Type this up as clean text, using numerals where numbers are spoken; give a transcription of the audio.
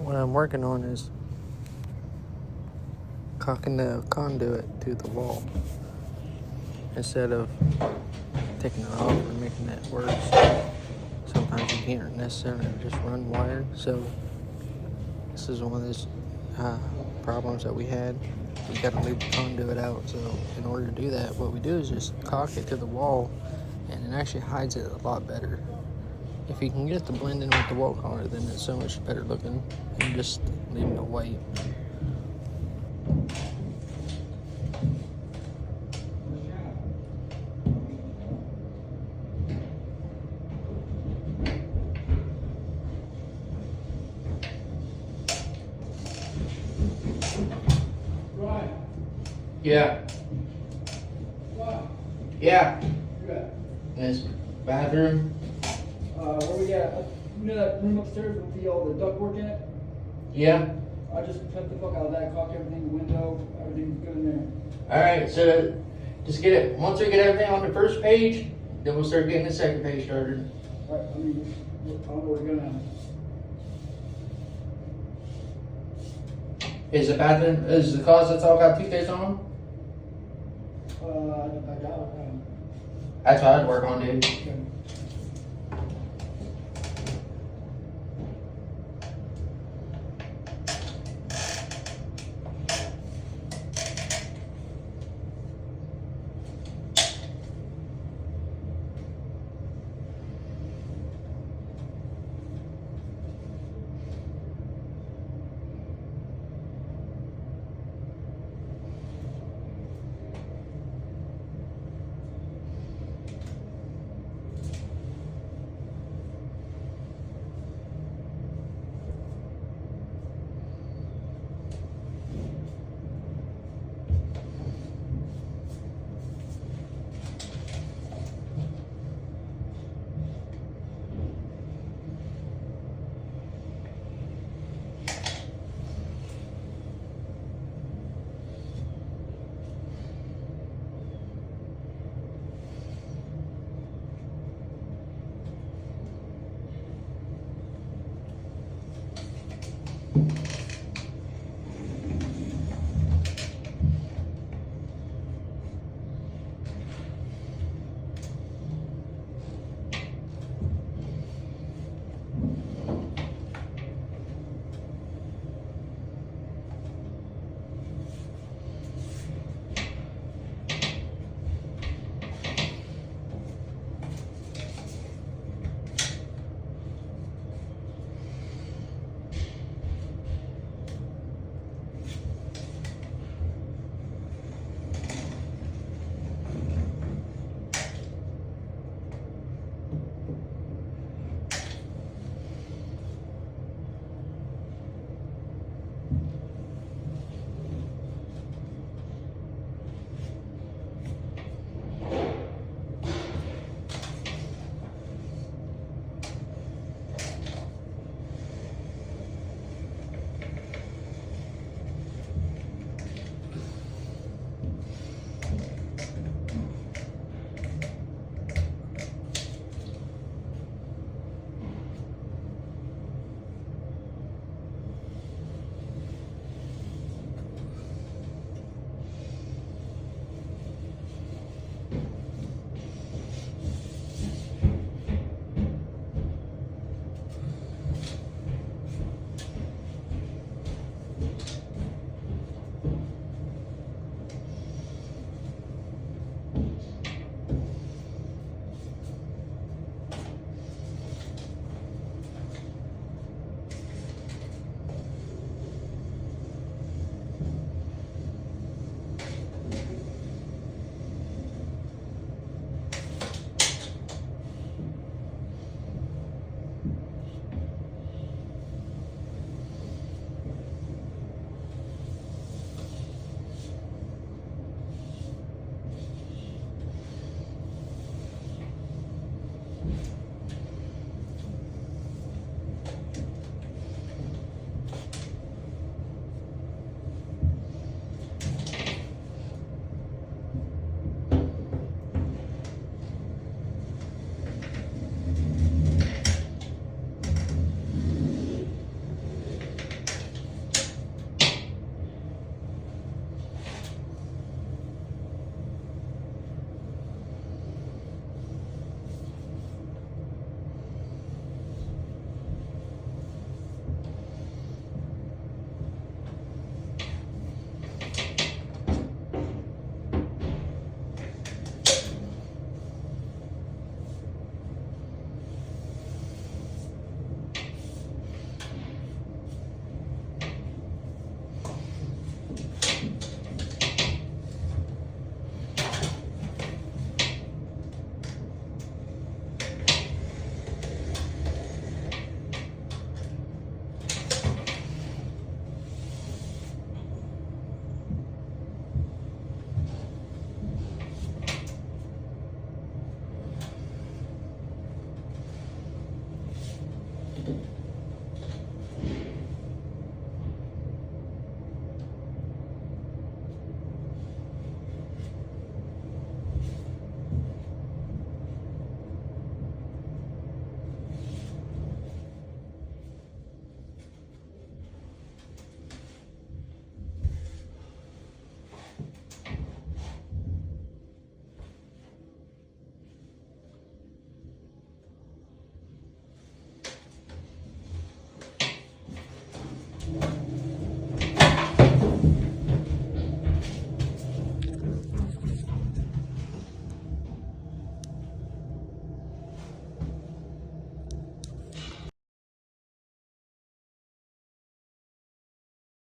what I'm working on is cocking the conduit to the wall instead of taking it off and making it worse. Sometimes you can't necessarily just run wire, so this is one of those problems that we had. We got to leave the conduit out, so in order to do that, what we do is just cock it to the wall, and it actually hides it a lot better. If you can get it to blend in with the wall color, then it's so much better looking than just leaving it white. Yeah. What? Yeah. Good. This bathroom. Where we at? You know that room upstairs with all the ductwork in it? Yeah. I just cut the fuck out of that, caulk everything, the window, everything's good in there. Alright, so just get it. Once we get everything on the first page, then we'll start getting the second page started. Alright, I mean, I don't know where we're gonna. Is the closets all got toothpaste on them? I got it. That's what I'd work on, dude. Okay.